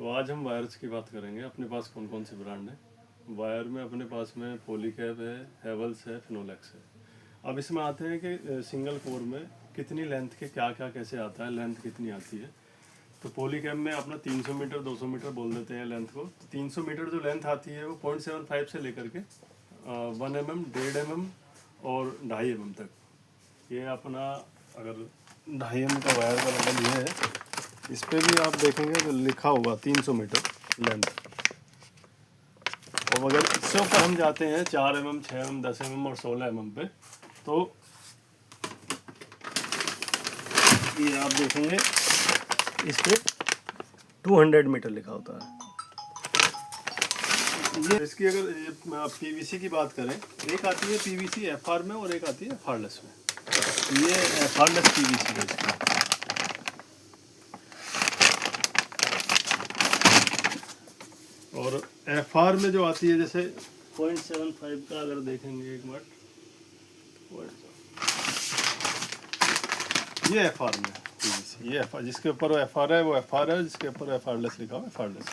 तो आज हम वायर्स की बात करेंगे। अपने पास कौन कौन से ब्रांड है वायर में। अपने पास में पॉलीकैब है, हेवल्स है, फिनोलेक्स है। अब इसमें आते हैं कि सिंगल कोर में कितनी लेंथ के क्या क्या कैसे आता है, लेंथ कितनी आती है। तो पॉलीकैब में अपना 300 मीटर 200 मीटर बोल देते हैं लेंथ को। तो 300 मीटर जो लेंथ आती है वो 0.75 से लेकर के 1 mm, 1.5 mm और 2.5 mm तक। ये अपना अगर 2.5 mm का वायर का मॉडल ये है, इस पर भी आप देखेंगे तो लिखा होगा 300 मीटर लेंथ। और अगर इससे ऊपर हम जाते हैं 4 mm, 6 mm, 10 mm और 16 mm पे, तो ये आप देखेंगे इस पे 200 मीटर लिखा होता है। ये इसकी अगर पीवीसी की बात करें, एक आती है पीवीसी एफआर में और एक आती है एफआरलेस में। तो ये एफआरलेस पीवीसी है इसकी। और एफआर में जो आती है जैसे 0.75 का अगर देखेंगे एक मिनट, ये एफआर में पीवीसी, ये एफआर जिसके ऊपर एफआर है वो एफआर है, जिसके ऊपर एफआरलेस लिखा हुआ एफआरलेस।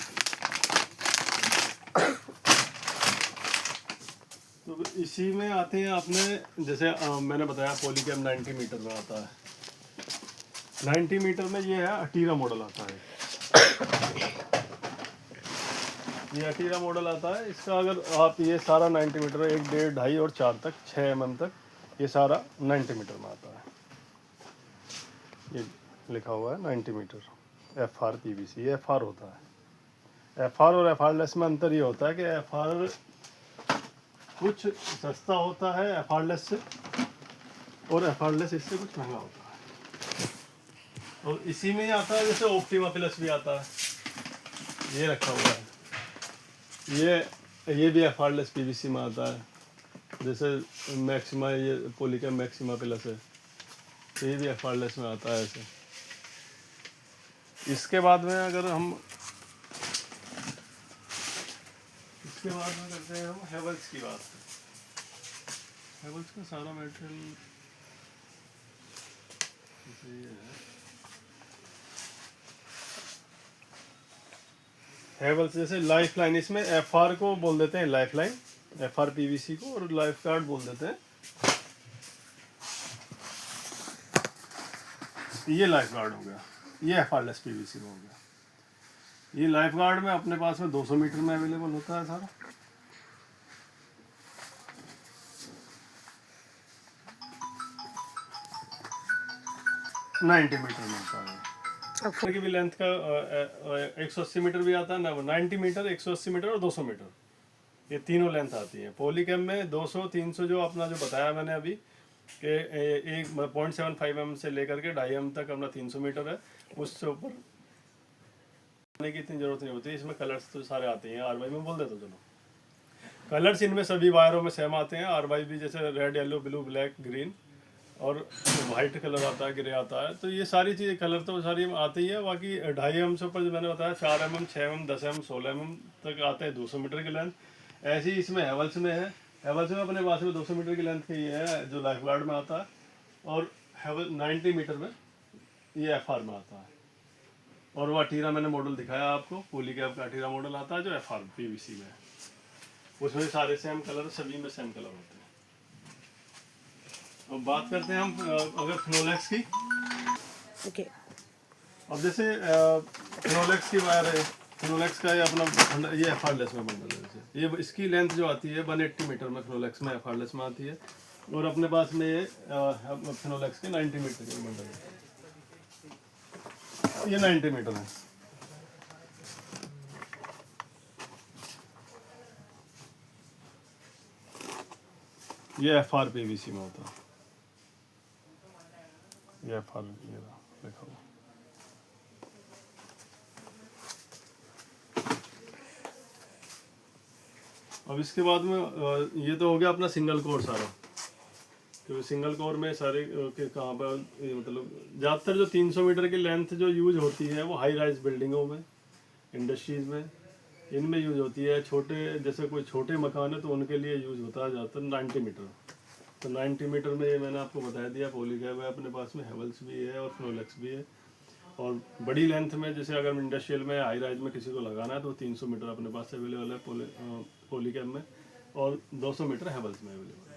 तो इसी में आते हैं अपने जैसे मैंने बताया पॉलीकैब 90 मीटर में आता है। 90 मीटर में ये है अटीरा मॉडल आता है। ये अटीरा मॉडल आता है। इसका अगर आप ये सारा 90 मीटर, 1, 1.5, 2.5 और 4 तक 6 mm तक ये सारा 90 मीटर में आता है। ये लिखा हुआ है 90 मीटर एफआर पीवीसी। ये एफआर होता है। एफआर और एफआरलेस में अंतर ये होता है कि एफआर कुछ सस्ता होता है एफआरलेस से, और एफआरलेस इससे कुछ महंगा होता है। और इसी में ही आता है जैसे ऑप्टिमा प्लस भी आता है, ये रखा हुआ है। ये भी एफआरलेस पीवीसी में आता है। जैसे मैक्सिमा, ये पॉलीकैब मैक्सिमा प्लस है, तो ये भी एफआरलेस में आता है ऐसे। इसके बाद में अगर हम करते हैं हम हेवल्स की बात। हेवल्स का सारा मटेरियल ये है। हेवल्स जैसे लाइफ लाइन, इसमें एफआर को बोल देते हैं लाइफ लाइन, एफआर पीवीसी को, और लाइफ गार्ड बोल देते हैं। ये लाइफ गार्ड हो गया, ये एफआरलेस पीवीसी में हो गया। ये लाइफ गार्ड में अपने पास में 200 मीटर में अवेलेबल होता है सारा। $90 मीटर में होता है। की भी लेंथ का 180 मीटर भी आता है ना, वो 90 मीटर, 180 मीटर और 200 मीटर, ये तीनों लेंथ आती है। पॉलीकैब में 200, 300 जो अपना जो बताया मैंने अभी कि एक 0.75 mm से लेकर के 2.5 mm तक अपना 300 मीटर है। उससे ऊपर आने की इतनी जरूरत नहीं होती। इसमें कलर्स तो सारे आते हैं, आरवाई में बोल देता हूँ। चलो कलर्स इनमें सभी वायरों में सेम आते हैं। आरवाई भी जैसे red, yellow, blue, black, green और वाइट कलर आता है, ग्रे आता है। तो ये सारी चीज़ें कलर तो सारी आती है। बाकी 2.5 mm से ऊपर जो मैंने बताया 4 mm, 6 mm, 10 mm, 16 mm तक आते हैं 200 मीटर की लेंथ। ऐसी इसमें हेवल्स में है। हेवल्स में अपने पास में 200 मीटर की लेंथ की है जो लाइफ गार्ड में आता है, और हेवल 90 मीटर में ये एफआर में आता है। और वो अटीरा मैंने मॉडल दिखाया आपको, पॉलीकैब का अटीरा मॉडल आता है जो एफआर पीवीसी में है। उसमें सारे सेम कलर, सभी में सेम कलर होते हैं। अब बात करते हैं हम अगर फिनोलेक्स की। ओके। अब जैसे फिनोलेक्स की वायर है, फिनोलेक्स का ये अपना ये एफआरलेस में बंडल है। जैसे ये इसकी लेंथ जो आती है 180 मीटर में फिनोलेक्स में, एफआरलेस में आती है। और अपने पास में ये फिनोलेक्स के 90 मीटर के बंडल है। ये 90 मीटर है। ये एफआर पीवीसी में होता है। ये एफआर लिखा हुआ। अब इसके बाद में ये तो हो गया अपना सिंगल कोर सारा। तो सिंगल कोर में सारे के कहाँ पर मतलब ज़्यादातर जो 300 मीटर की लेंथ जो यूज होती है वो हाई राइज बिल्डिंगों में, इंडस्ट्रीज़ में, इनमें यूज होती है। छोटे जैसे कोई छोटे मकान है तो उनके लिए यूज होता है ज़्यादातर 90 मीटर। तो 90 मीटर में ये मैंने आपको बता दिया, पॉलीकैब है अपने पास में, हेवल्स भी है और फिनोलेक्स भी है। और बड़ी लेंथ में जैसे अगर इंडस्ट्रियल में हाई राइज में किसी को लगाना है तो 300 मीटर अपने पास अवेलेबल है पोलीकैम में, और 200 मीटर हैवेल्स में अवेलेबल है।